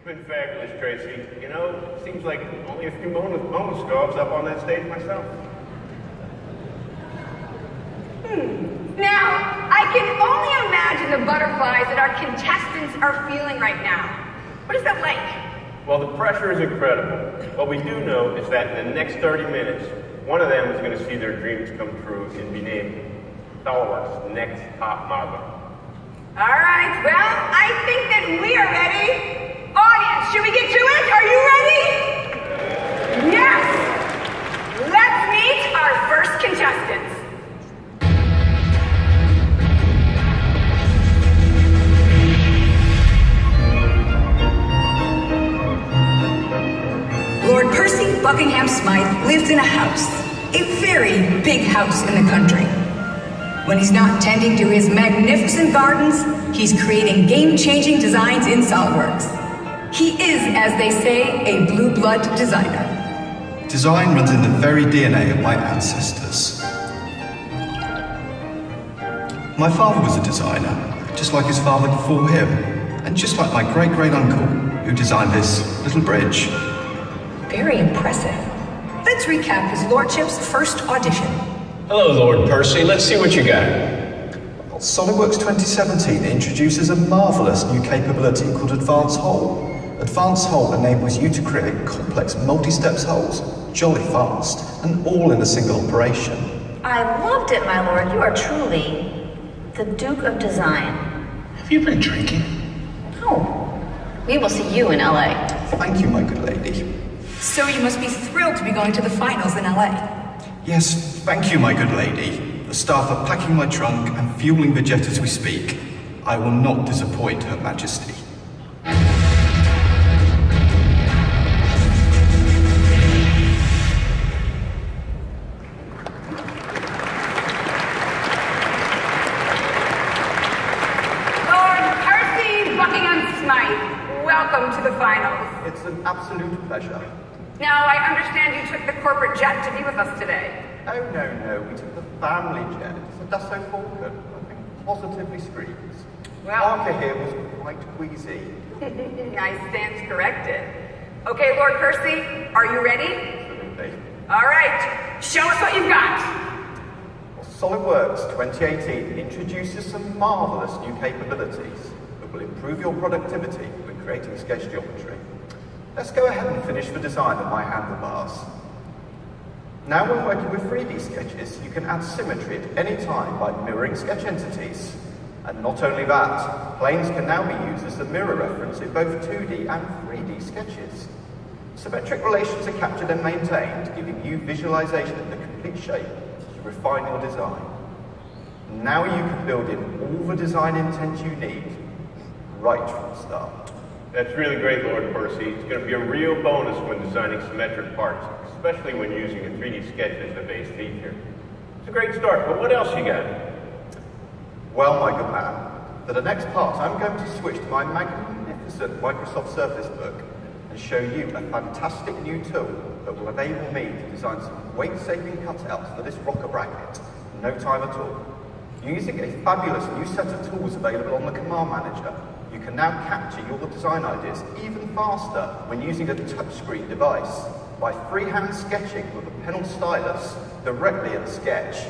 Been fabulous, Tracy. You know, it seems like only a few moments ago I was up on that stage myself. Now, I can only imagine the butterflies that our contestants are feeling right now. What is that like? Well, the pressure is incredible. What we do know is that in the next 30 minutes, one of them is going to see their dreams come true and be named SOLIDWORKS' next top model. All right, well, I think that we are ready. Audience, should we get to it? Are you ready? Yes! Let's meet our first contestants. Lord Percy Buckingham Smythe lives in a house, a very big house in the country. When he's not tending to his magnificent gardens, he's creating game-changing designs in SOLIDWORKS. He is, as they say, a blue blood designer. Design runs in the very DNA of my ancestors. My father was a designer, just like his father before him, and just like my great-great-uncle, who designed this little bridge. Very impressive. Let's recap his lordship's first audition. Hello, Lord Percy. Let's see what you got. Well, SOLIDWORKS 2017 introduces a marvellous new capability called Advanced Hole. Advanced Hole enables you to create complex multi-steps holes jolly fast, and all in a single operation. I loved it, my lord. You are truly the Duke of Design. Have you been drinking? No. We will see you in LA. Thank you, my good lady. So you must be thrilled to be going to the finals in LA. Yes, thank you, my good lady. The staff are packing my trunk and fueling the jet as we speak. I will not disappoint Her Majesty. Welcome to the finals. It's an absolute pleasure. Now, I understand you took the corporate jet to be with us today. Oh, no. We took the family jet. It's a Dassault Falcon. I think positively screams. Well, Parker here was quite queasy. I stand corrected. Okay, Lord Percy, are you ready? Absolutely. All right, show us what you've got. Well, SOLIDWORKS 2018 introduces some marvellous new capabilities that will improve your productivity when creating sketch geometry. Let's go ahead and finish the design of my handlebars. Now when working with 3D sketches, you can add symmetry at any time by mirroring sketch entities. And not only that, planes can now be used as the mirror reference in both 2D and 3D sketches. Symmetric relations are captured and maintained, giving you visualization of the complete shape to refine your design. Now you can build in all the design intent you need, right from the start. That's really great, Lord Percy. It's going to be a real bonus when designing symmetric parts, especially when using a 3D sketch as the base feature. It's a great start, but what else you got? Well, my good man, for the next part, I'm going to switch to my magnificent Microsoft Surface Book and show you a fantastic new tool that will enable me to design some weight-saving cutouts for this rocker bracket in no time at all. Using a fabulous new set of tools available on the Command Manager, you can now capture your design ideas even faster when using a touchscreen device by freehand sketching with a pen or stylus directly in a sketch.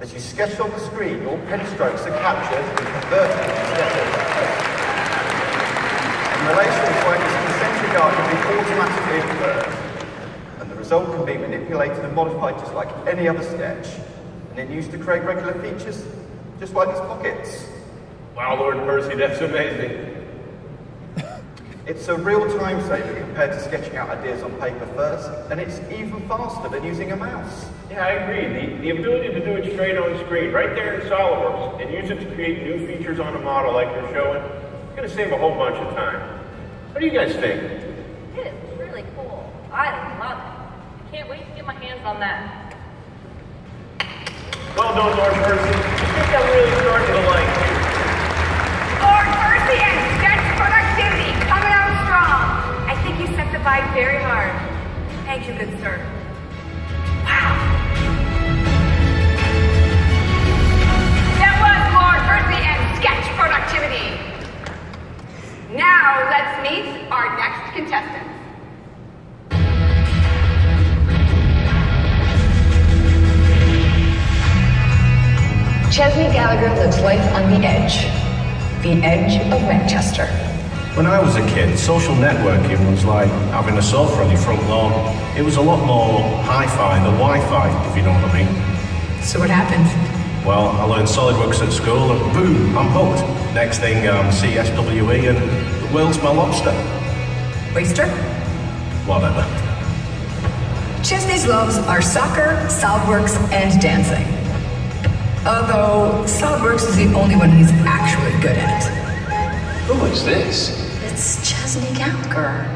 As you sketch on the screen, your pen strokes are captured and converted into sketches. In relation to where this concentric arc can be automatically inferred, and the result can be manipulated and modified just like any other sketch, and then used to create regular features, just like these pockets. Wow, Lord Percy, that's amazing. It's a real time saver compared to sketching out ideas on paper first, and it's even faster than using a mouse. Yeah, I agree. The ability to do it straight on screen, right there in SOLIDWORKS, and use it to create new features on a model like you're showing, it's going to save a whole bunch of time. What do you guys think? It is really cool. I love it. I can't wait to get my hands on that. Well done, Lord Percy. I think I'm really starting to like you. Lord Percy and sketch productivity coming out strong. I think you set the vibe very hard. Thank you, good sir. Wow. That was Lord Percy and sketch productivity. Now let's meet our next Chesney Gallagher lives life on the edge of Manchester. When I was a kid, social networking was like having a sofa on your front lawn. It was a lot more hi-fi than Wi-Fi, if you know what I mean. So what happened? Well, I learned SOLIDWORKS at school and boom, I'm hooked. Next thing, CSWE and the world's my lobster. Oyster? Whatever. Chesney's loves are soccer, SOLIDWORKS, and dancing. Although SOLIDWORKS is the only one he's actually good at. Who is this? It's Chesney Gallagher.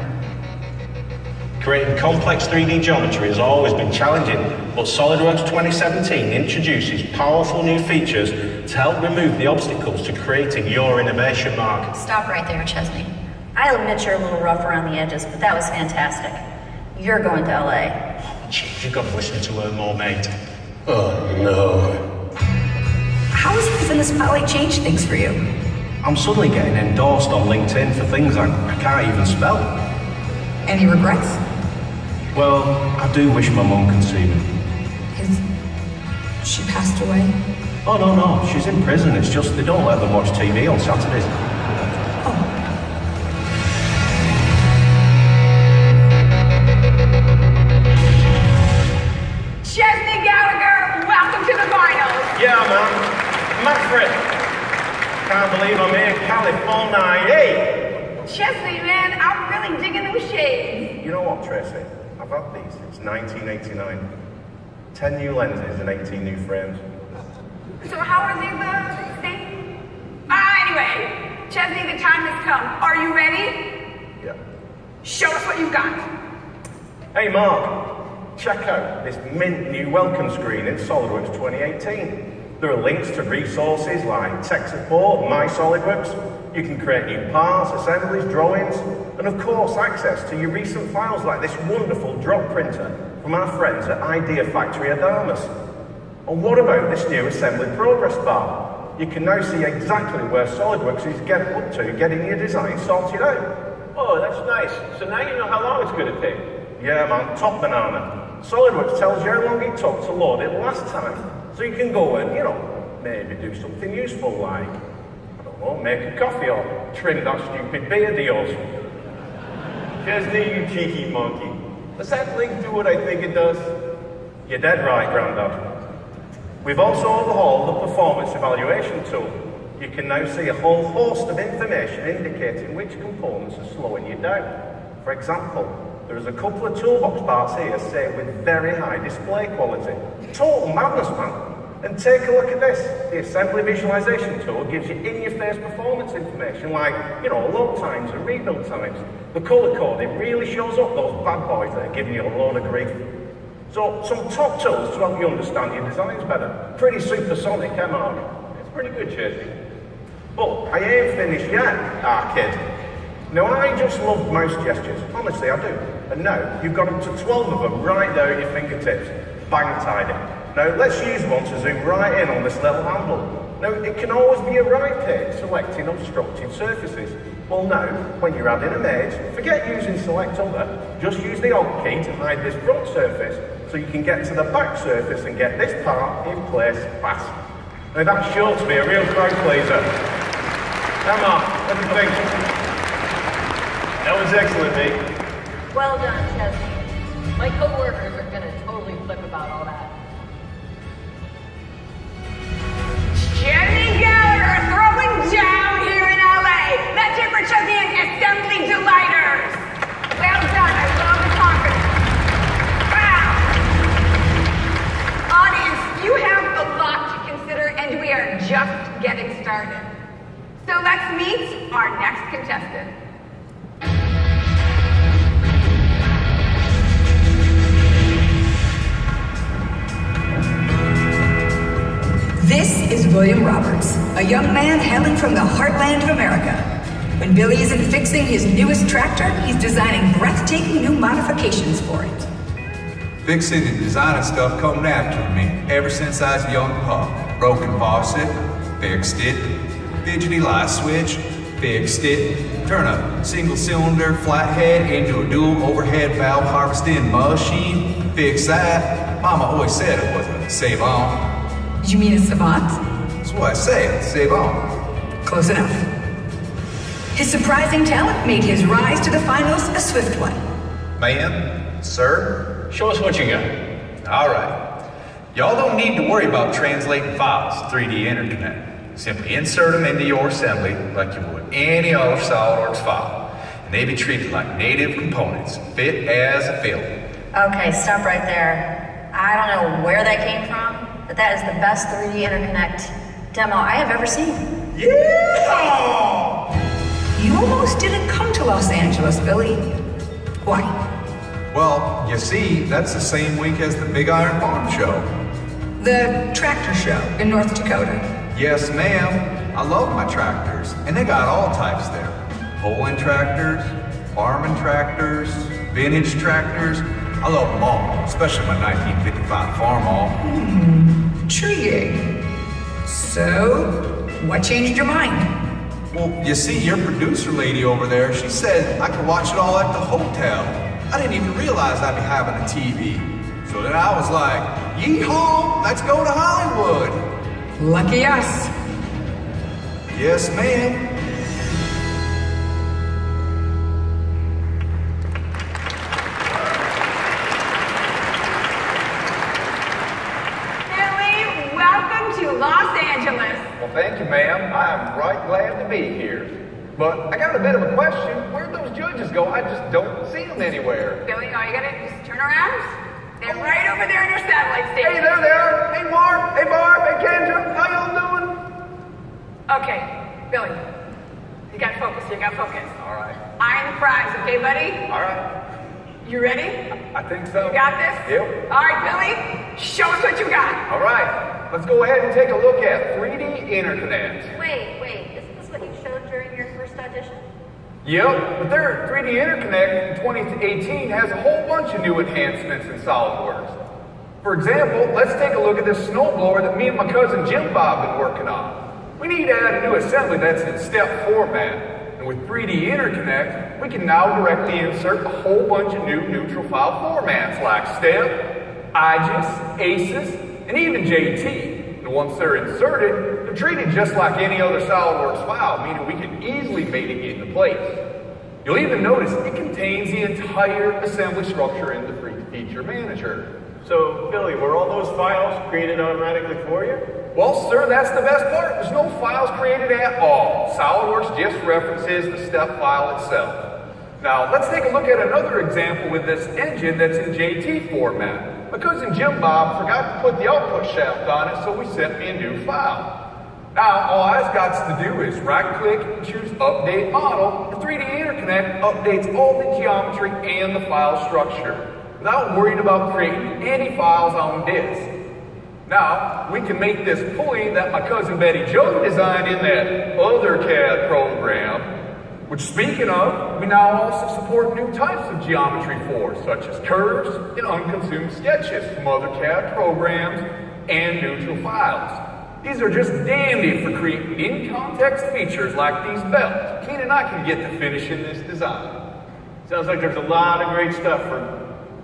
Creating complex 3D geometry has always been challenging, but SOLIDWORKS 2017 introduces powerful new features to help remove the obstacles to creating your innovation mark. Stop right there, Chesney. I'll admit you're a little rough around the edges, but that was fantastic. You're going to LA. Gee, you've got to listen to her more, mate. Oh, no. How has life in the spotlight changed things for you? I'm suddenly getting endorsed on LinkedIn for things I can't even spell. Any regrets? Well, I do wish my mum could see me. Has she passed away? Oh, no, she's in prison. It's just they don't let them watch TV on Saturdays. Oh. Chesney Gallagher, welcome to the finals. Yeah, man. Manfred. Can't believe I'm here in California. Hey! Chesney, man, I'm really digging those shades. You know what, Tracy? I've had these since 1989. 10 new lenses and 18 new frames. So how are they the same? Anyway, Chesney, the time has come. Are you ready? Yeah. Show us what you've got. Hey, Mark. Check out this mint new welcome screen in SOLIDWORKS 2018. There are links to resources like tech support, MujSolidWorks. You can create new parts, assemblies, drawings, and of course access to your recent files like this wonderful drop printer from our friends at Idea Factory Adamas. And what about this new assembly progress bar? You can now see exactly where SOLIDWORKS is getting up to, getting your design sorted out. Oh, that's nice. So now you know how long it's going to take. Yeah, man, top banana. SOLIDWORKS tells you how long it took to load it last time. So you can go and, maybe do something useful like, I don't know, make a coffee or trim that stupid beard of yours. Chesney, you cheeky monkey. Does that link do what I think it does? You're dead right, Grandad. We've also overhauled the performance evaluation tool. You can now see a whole host of information indicating which components are slowing you down. For example, there is a couple of toolbox parts here, say, with very high display quality. Total madness, man. And take a look at this. The assembly visualization tool gives you in-your-face performance information like, load times and rebuild times. The color coding really shows up those bad boys that are giving you a load of grief. So, some top tools to help you understand your designs better. Pretty supersonic, Mark? It's pretty good, Chesney. But I ain't finished yet, kid. Now, I just love mouse gestures. Honestly, I do. And now, you've got up to 12 of them right there at your fingertips. Bang tidy. Now, let's use one to zoom right in on this little handle. Now, it can always be a right click selecting obstructed surfaces. Well, now, when you're adding a maze, forget using select other. Just use the Alt key to hide this front surface so you can get to the back surface and get this part in place fast. Now, that's sure to be a real crowd pleaser. Come on, what do you think? That was excellent, mate. Well done, Chesney. My co-workers are going to totally flip about all that. Chesney Gallagher throwing down here in LA. Let's hear for Chesney and Assembly Delighters. Well done, I love the confidence. Wow. Audience, you have a lot to consider and we are just getting started. So let's meet our next contestant. This is William Roberts, a young man hailing from the heartland of America. When Billy isn't fixing his newest tractor, he's designing breathtaking new modifications for it. Fixing and designing stuff come natural to me ever since I was a young pup. Broken faucet, fixed it. Fidgety light switch, fixed it. Turn a single cylinder flathead into a dual overhead valve harvesting machine, fix that. Mama always said it was a save-on. You mean a savant? That's what I say, save on. Close enough. His surprising talent made his rise to the finals a swift one. Ma'am, sir, Show us what you got. all right. Y'all don't need to worry about translating files 3D interconnect. Simply insert them into your assembly like you would any other SOLIDWORKS file. And they be treated like native components, fit as a fill. Okay, stop right there. I don't know where that came from, but that is the best 3D interconnect demo I have ever seen. Yeah! You almost didn't come to Los Angeles, Billy. Why? Well, you see, that's the same week as the Big Iron Farm Show. The tractor show in North Dakota. Yes, ma'am. I love my tractors, and they got all types there. Pulling tractors, farming tractors, vintage tractors. I love them all, especially my 1955 Farmall. Intriguing. So, what changed your mind? Well, you see, your producer lady over there, she said I could watch it all at the hotel. I didn't even realize I'd be having a TV. So then I was like, yeehaw, let's go to Hollywood. Lucky us. Yes, ma'am. Billy, welcome to Los Angeles. Well, thank you, ma'am. I am right glad to be here. But I got a bit of a question. Where'd those judges go? I just don't see them anywhere. Billy, all you gotta just turn around. They're right over there in your satellite station. Hey, there they are. Hey, Mark. Hey, Barb. Hey, Kendra. How y'all doing? Okay, Billy, you gotta focus, All right. Eye on the prize, okay, buddy? All right. You ready? I think so. You got this? Yep. All right, Billy, show us what you got. All right. Let's go ahead and take a look at 3D interconnect. Wait, isn't this what you showed during your first audition? Yep, but their 3D interconnect in 2018 has a whole bunch of new enhancements in SOLIDWORKS. For example, let's take a look at this snowblower that me and my cousin Jim Bob been working on. We need to add a new assembly that's in step format. And with 3D interconnect, we can now directly insert a whole bunch of new neutral file formats like STEP, IGES, ACES, and even JT. And once they're inserted, they're treated just like any other SOLIDWORKS file, meaning we can easily mate it into place. You'll even notice it contains the entire assembly structure in the Feature Manager. So, Billy, were all those files created automatically for you? Well, sir, that's the best part. There's no files created at all. SOLIDWORKS just references the step file itself. Now, let's take a look at another example with this engine that's in JT format. My cousin Jim Bob forgot to put the output shaft on it, so we sent me a new file. Now, all I've got to do is right-click and choose Update Model. The 3D Interconnect updates all the geometry and the file structure without worrying about creating any files on disk. Now, we can make this pulley that my cousin Betty Jo designed in that other CAD program, which, speaking of, we now also support new types of geometry for, such as curves and unconsumed sketches from other CAD programs and neutral files. These are just dandy for creating in-context features like these belts. Keen and I can get to finishing this design. Sounds like there's a lot of great stuff for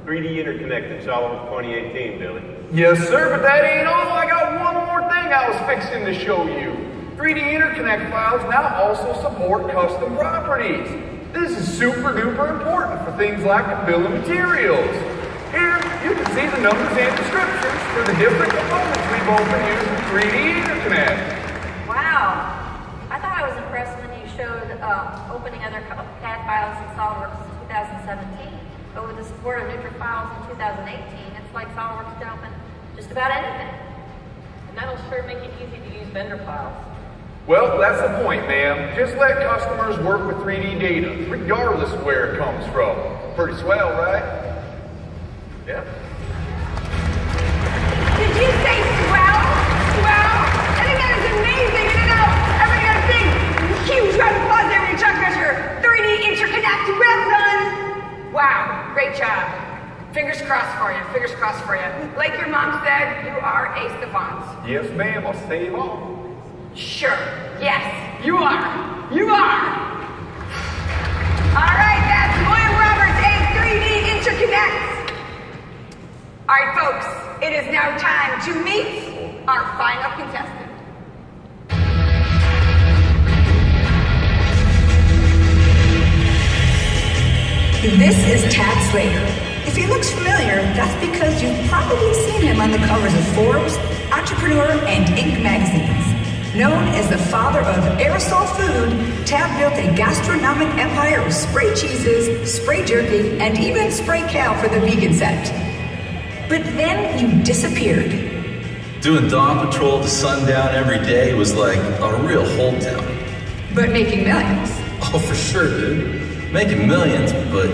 3D interconnect in SOLIDWORKS 2018, Billy. Yes, sir, but that ain't all. I got one more thing I was fixing to show you. 3D interconnect files now also support custom properties. This is super duper important for things like the bill of materials. Here, you can see the numbers and descriptions for the different components we've opened using 3D interconnect. Wow. I thought I was impressed when you showed opening other CAD files in SOLIDWORKS 2017. But with the support of neutral files in 2018, it's like SOLIDWORKS can open just about anything. And that'll sure make it easy to use vendor files. Well, that's the point, ma'am. Just let customers work with 3D data, regardless of where it comes from. Pretty swell, right? Yeah. Did you say swell? Swell? I think that is amazing. And now, everybody got a big, huge round of applause there when you talk about your 3D interconnect well done. Wow, great job. Fingers crossed for you, fingers crossed for you. Like your mom said, you are a savant. Yes, ma'am, I'll save on. Sure, yes, you are. You are. All right, that's William Roberts, a 3D interconnect. All right, folks, it is now time to meet our final contestant. This is Tad Slater. If he looks familiar, that's because you've probably seen him on the covers of Forbes, Entrepreneur, and Inc. magazines. Known as the father of aerosol food, Tad built a gastronomic empire of spray cheeses, spray jerky, and even spray kale for the vegan set. But then you disappeared. Doing dawn patrol to sundown every day was like a real hold down. But making millions. Oh, for sure, dude. Making millions, but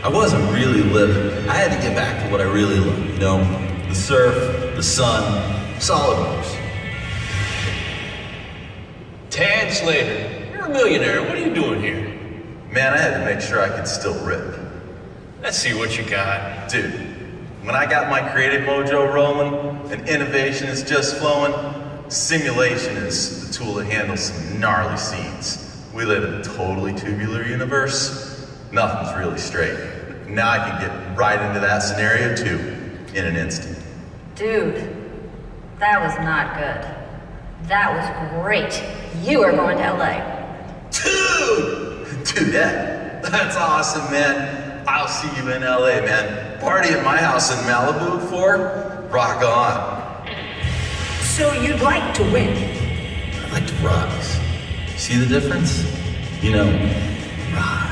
I wasn't really living. I had to get back to what I really love, you know? The surf, the sun, SOLIDWORKS. Tad Slater, you're a millionaire. What are you doing here? Man, I had to make sure I could still rip. Let's see what you got. Dude, when I got my creative mojo rolling and innovation is just flowing, simulation is the tool to handle some gnarly scenes. We live in a totally tubular universe. Nothing's really straight. Now I can get right into that scenario too, in an instant. Dude, that was not good. That was great. You are going to LA. Dude, that's awesome, man. I'll see you in LA, man. Party at my house in Malibu for? Rock on. So you'd like to win? I like to rise. See the difference? You know, rise.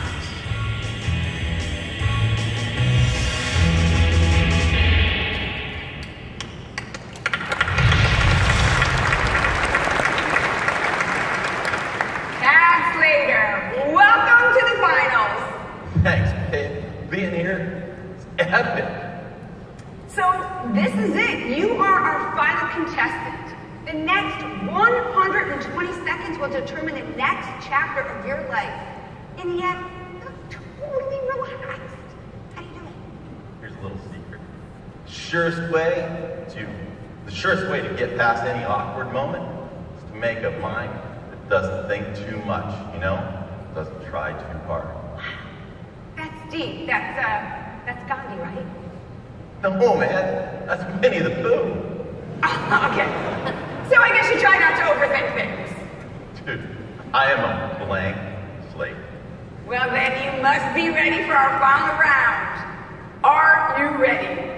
Tad Slater, welcome to the finals. Thanks, babe. Being here is epic. So this is it. You are our final contestant. The next 120 seconds will determine the next chapter of your life. And yet, you're totally relaxed. How do you do it? Here's a little secret. The surest way to get past any awkward moment is to make a mind that doesn't think too much, you know? Doesn't try too hard. That's deep. That's Gandhi, right? No, man. That's Winnie the Pooh. Okay. So I guess you try not to overthink things. Dude, I am a blank slate. Well, then you must be ready for our final round. Are you ready?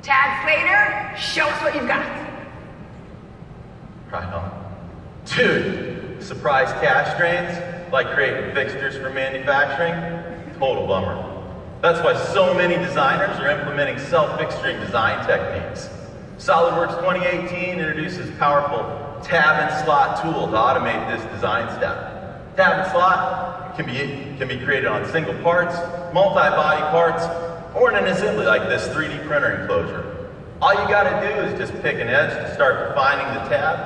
Tad Slater, show us what you've got. Right on. Dude, surprise cash drains, like creating fixtures for manufacturing, total bummer. That's why so many designers are implementing self-fixturing design techniques. SOLIDWORKS 2018 introduces powerful tab and slot tool to automate this design step. Tab and slot can be created on single parts, multi-body parts, or in an assembly like this 3D printer enclosure. All you gotta do is just pick an edge to start defining the tab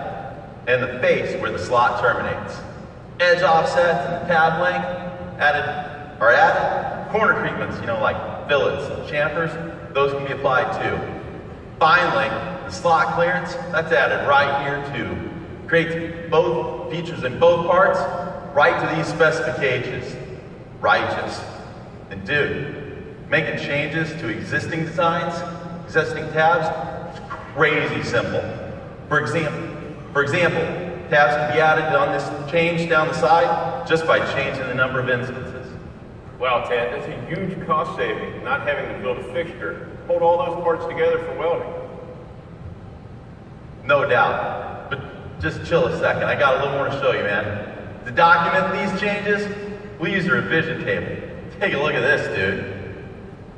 and the face where the slot terminates. Edge offsets and tab length are added. Corner treatments, you know, like fillets and chamfers, those can be applied too. Finally, the slot clearance, that's added right here too. Creates both features in both parts, right to these specifications. Righteous. And dude, making changes to existing designs, existing tabs, is crazy simple. For example, tabs can be added on this change down the side just by changing the number of instances. Wow, Tad, that's a huge cost saving, not having to build a fixture. Hold all those parts together for welding. No doubt. But just chill a second. I got a little more to show you, man. To document these changes, we use a revision table. Take a look at this, dude.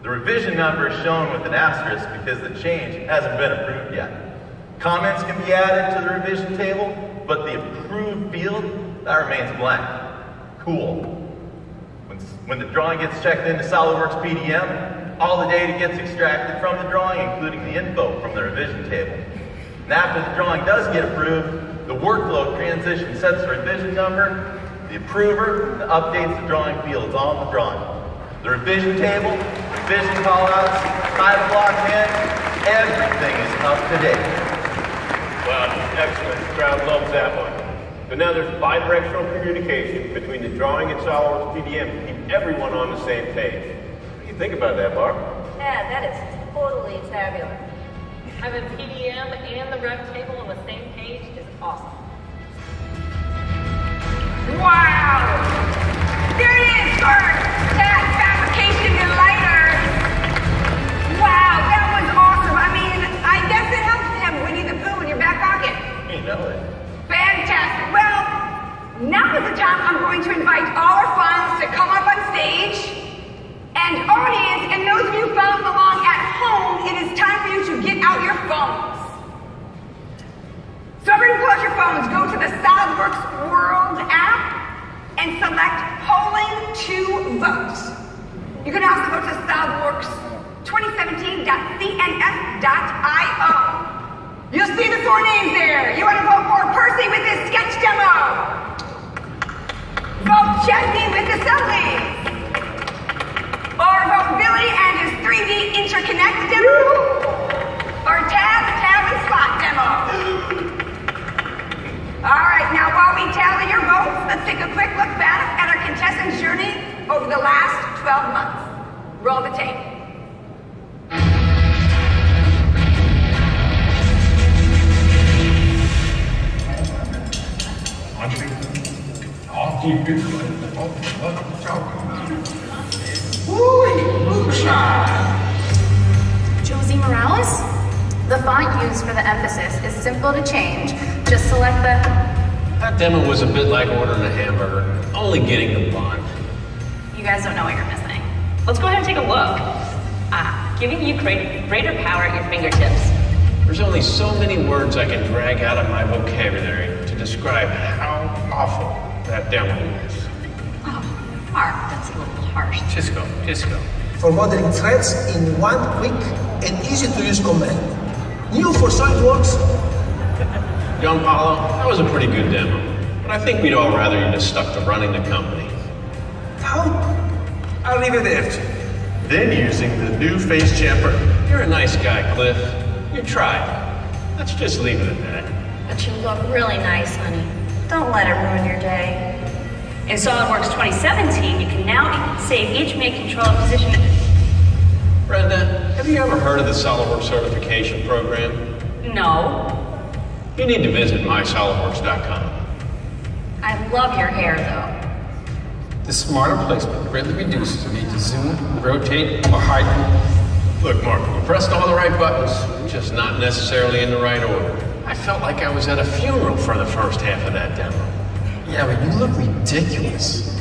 The revision number is shown with an asterisk because the change hasn't been approved yet. Comments can be added to the revision table, but the approved field, that remains blank. Cool. When the drawing gets checked into SOLIDWORKS PDM, all the data gets extracted from the drawing, including the info from the revision table. And after the drawing does get approved, the workflow transition sets the revision number, the approver updates the drawing fields on the drawing. The revision table, revision callouts, title block in, everything is up to date. Wow, excellent. The crowd loves that one. But now there's bidirectional communication between the drawing and SOLIDWORKS PDM to keep everyone on the same page. What do you think about that, Barb? Yeah, that is totally tabular. Having PDM and the rev table on the same page is awesome. Wow! There it is, first! Tad Now is the time I'm going to invite all our finalists to come up on stage. And audience, and those of you following along at home, it is time for you to get out your phones. So everyone pull out your phones, go to the SOLIDWORKS World app, and select polling to vote. You can also go to SOLIDWORKS2017.cnf.io. You'll see the 4 names there. You want to vote for Percy with his sketch demo. Vote Chesney with assemblies. Or vote Billy and his 3D interconnect demo. Or Tab and Spot demo. Alright, now while we tally your votes, let's take a quick look back at our contestants' journey over the last 12 months. Roll the tape. Josie Morales? The font used for the emphasis is simple to change. Just select the... That demo was a bit like ordering a hamburger, only getting the bun. You guys don't know what you're missing. Let's go ahead and take a look. Giving you greater power at your fingertips. There's only so many words I can drag out of my vocabulary to describe how awful that demo is. Oh, Mark, that's a little harsh. Just go. For modeling threads in one quick and easy to use command. New for SolidWorks. Young Paulo, that was a pretty good demo, but I think we'd all rather you just stuck to running the company. Arrivederci. Then using the new face chamfer. You're a nice guy, Cliff. You tried. Let's just leave it at that. But you look really nice, honey. Don't let it ruin your day. In SOLIDWORKS 2017, you can now save each make control position. Brenda, have you ever heard of the SolidWorks certification program? No. You need to visit MujSolidWorks.com. I love your hair, though. The smarter placement greatly reduces the need to zoom, rotate, or hide. Look, Mark, you pressed all the right buttons, just not necessarily in the right order. I felt like I was at a funeral for the first half of that demo. Yeah, but you look ridiculous.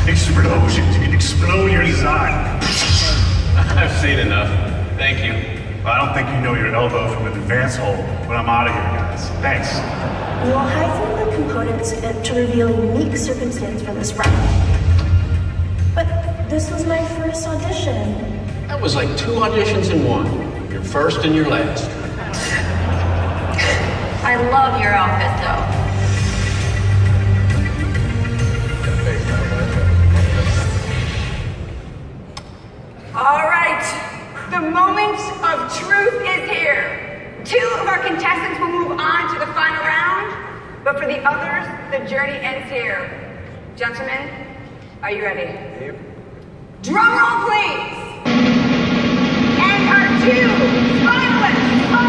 Explosions. You can explode your design. I've seen enough. Thank you. I don't think you know your elbow from an advance hole, but I'm out of here, guys. Thanks. We will hide some of the components to reveal a unique circumstance for this round. But this was my first audition. That was like 2 auditions in one. Your first and your last. I love your outfit, though. All right, the moment of truth is here. 2 of our contestants will move on to the final round, but for the others, the journey ends here. Gentlemen, are you ready? Yep. Drum roll, please. And our 2 finalists are...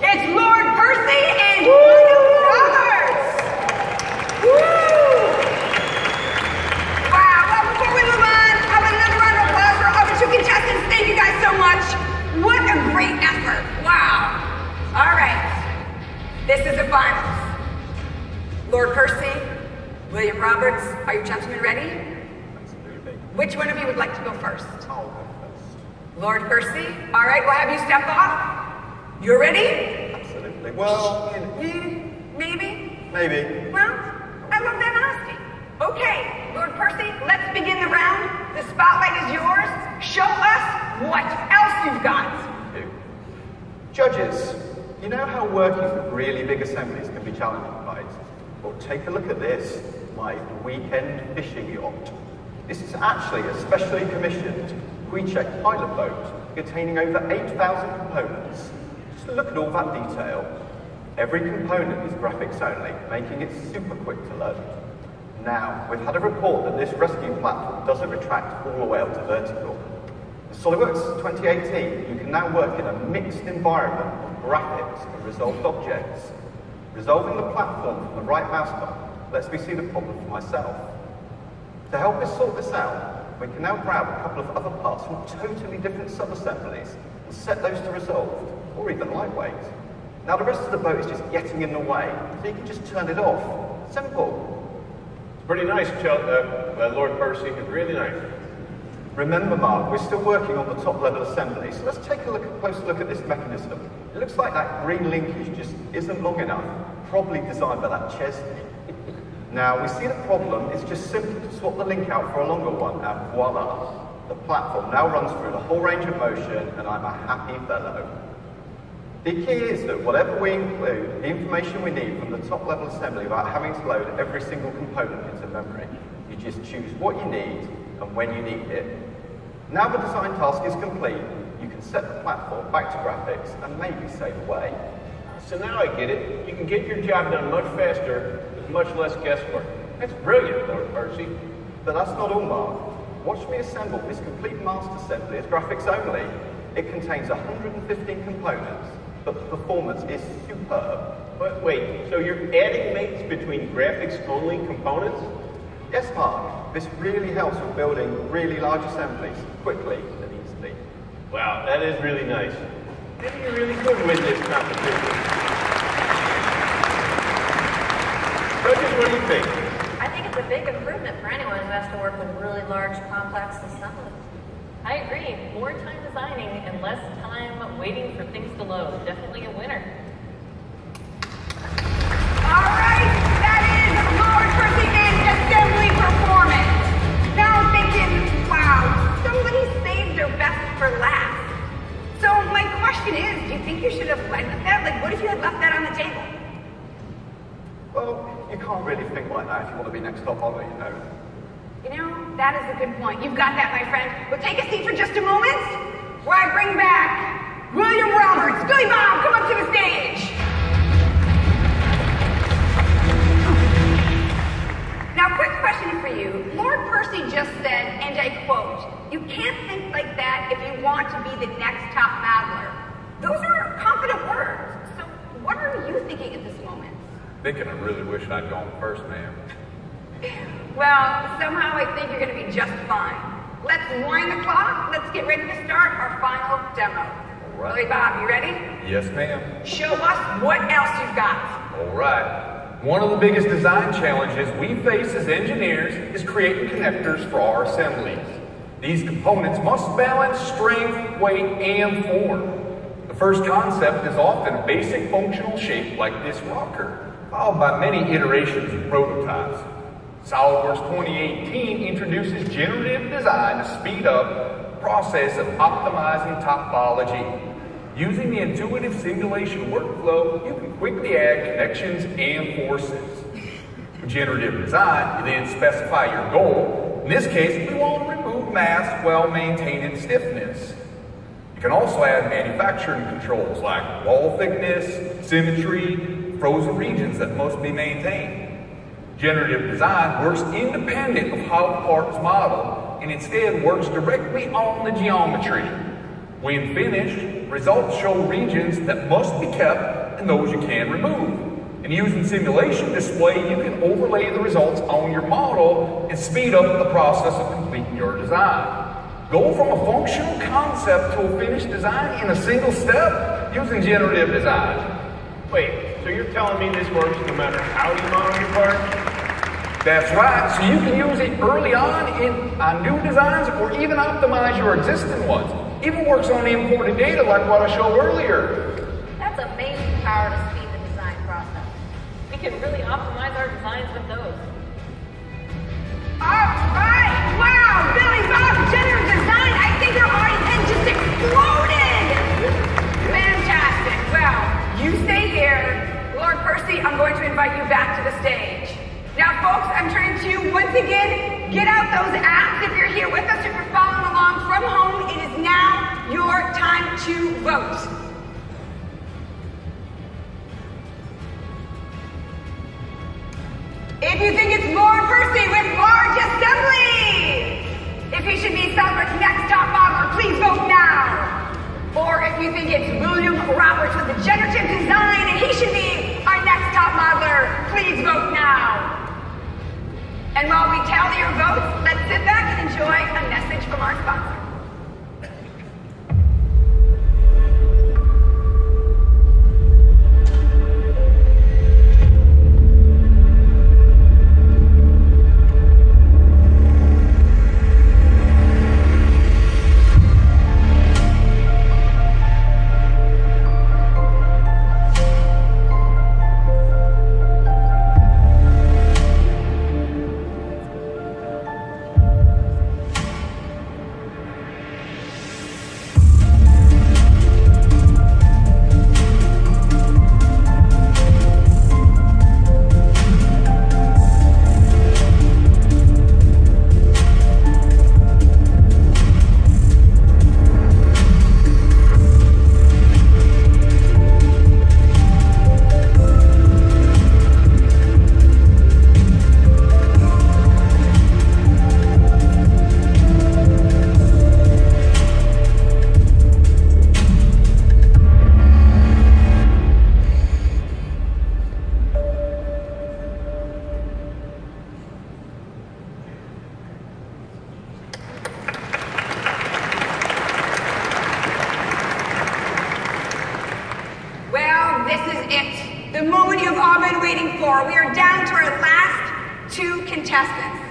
It's Lord Percy and William Roberts. Woo! Contestants, thank you guys so much. What a great effort. Wow. All right. This is the finals. Lord Percy, William Roberts, are you gentlemen ready? Absolutely. Which one of you would like to go first? I'll go first. Lord Percy, all right, we'll have you step off. You're ready? Absolutely. Well, Maybe? maybe. Well, I love that honesty. Okay, Lord Percy, let's begin the round. The spotlight is yours. Show us what else you've got. Judges, you know how working with really big assemblies can be challenging, right? Well, take a look at this, my weekend fishing yacht. This is actually a specially commissioned pre-check pilot boat containing over 8,000 components. Just look at all that detail. Every component is graphics only, making it super quick to load. Now, we've had a report that this rescue platform doesn't retract all the way up to vertical. In SOLIDWORKS 2018, you can now work in a mixed environment of graphics and resolved objects. Resolving the platform from the right mouse button lets me see the problem for myself. To help us sort this out, we can now grab a couple of other parts from totally different sub-assemblies and set those to resolved, or even lightweight. Now the rest of the boat is just getting in the way, so you can just turn it off. Simple. It's pretty nice, Lord Percy, really nice. Remember, Mark, we're still working on the top level assembly, so let's take a closer look at this mechanism. It looks like that green linkage just isn't long enough, probably designed by that Chesney. Now, we see the problem, it's just simple to swap the link out for a longer one, and voila! The platform now runs through the whole range of motion, and I'm a happy fellow. The key is that whatever we include, the information we need from the top level assembly without having to load every single component into memory. You just choose what you need and when you need it. Now the design task is complete, you can set the platform back to graphics and maybe save away. So now I get it. You can get your job done much faster with much less guesswork. That's brilliant, Lord Percy. But that's not all, Mark. Watch me assemble this complete master assembly as graphics only. It contains 115 components, but the performance is superb. But wait, so you're adding mates between graphics-only components? Yes, Mark. This really helps with building really large assemblies quickly and easily. Wow, that is really nice. Maybe you really could win this competition. Judges, what do you think? I think it's a big improvement for anyone who has to work with really large, complex assemblies. I agree. More time designing and less time waiting for things to load. Definitely a winner. All right, that is Lord Percy in assembly performance. Now I'm thinking, wow, somebody saved their best for last. So my question is, do you think you should have led with that? Like, what if you had left that on the table? Well, you can't really think like that if you want to be next top model, you know. You know, that is a good point. You've got that, my friend. But take a seat for just a moment, where I bring back William Roberts. Billy Bob, come up to the stage. Now, quick question for you. Lord Percy just said, and I quote, "You can't think like that if you want to be the next top modeler." Those are confident words. So what are you thinking at this moment? Thinking I really wish I'd gone first, ma'am. Well, somehow I think you're going to be just fine. Let's wind the clock. Let's get ready to start our final demo. All right. Billy Bob, you ready? Yes, ma'am. Show us what else you've got. All right. One of the biggest design challenges we face as engineers is creating connectors for our assemblies. These components must balance strength, weight, and form. The first concept is often a basic functional shape like this rocker, followed by many iterations of prototypes. SOLIDWORKS 2018 introduces generative design to speed up the process of optimizing topology. Using the intuitive simulation workflow, you can quickly add connections and forces. For generative design, you then specify your goal. In this case, we want to remove mass while maintaining stiffness. You can also add manufacturing controls like wall thickness, symmetry, frozen regions that must be maintained. Generative design works independent of how the part is modeled and instead works directly on the geometry. When finished, results show regions that must be kept and those you can remove. And using simulation display, you can overlay the results on your model and speed up the process of completing your design. Go from a functional concept to a finished design in a single step using generative design. Wait, so you're telling me this works no matter how you model your part? That's right, so you can use it early on new designs or even optimize your existing ones. Even works on the imported data like what I showed earlier. That's amazing power to speed the design process. We can really optimize our designs with those. All right, wow, Billy Bob, generative design. I think our audience just exploded. Fantastic. Well, you stay here. Lord Percy, I'm going to invite you back to the stage. Now, folks, I'm turning to you once again. Get out those apps if you're here with us, if you're following along from home. It is now your time to vote. If you think it's Lord Percy with large assembly, if he should be SOLIDWORKS' next top modeler, please vote now. Or if you think it's William Roberts with the generative design and he should be our next top modeler, please vote now. And while we tally your votes, let's sit back and enjoy a message from our sponsor. this is it. The moment you've all been waiting for. We are down to our last 2 contestants.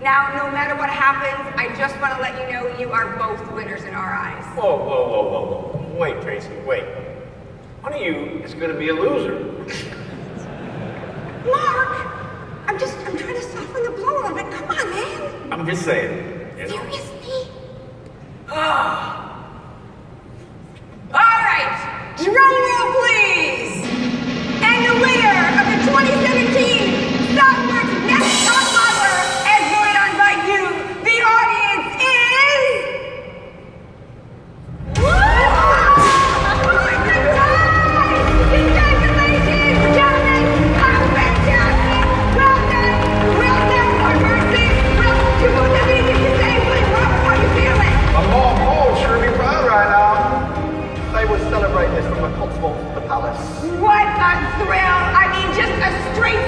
Now, no matter what happens, I just want to let you know you are both winners in our eyes. Whoa, whoa, whoa, whoa, whoa. Wait, Tracy, wait. One of you is going to be a loser. Mark! I'm trying to soften the blow a little bit. Come on, man. I'm just saying. You know? Seriously? All right, drum roll, please. And the winner of the 2017 SOLIDWORKS Next Top Modeler, as voted on by you, the audience, is... Woo! Oh my goodness! Congratulations, gentlemen! How fantastic! Well done, Lord Mercy. Well, you both have anything to say, but Robert, how you feeling? I'm more sure to be proud right now. They will celebrate this from the Cotswolds to the palace. What a thrill! I mean, just a straight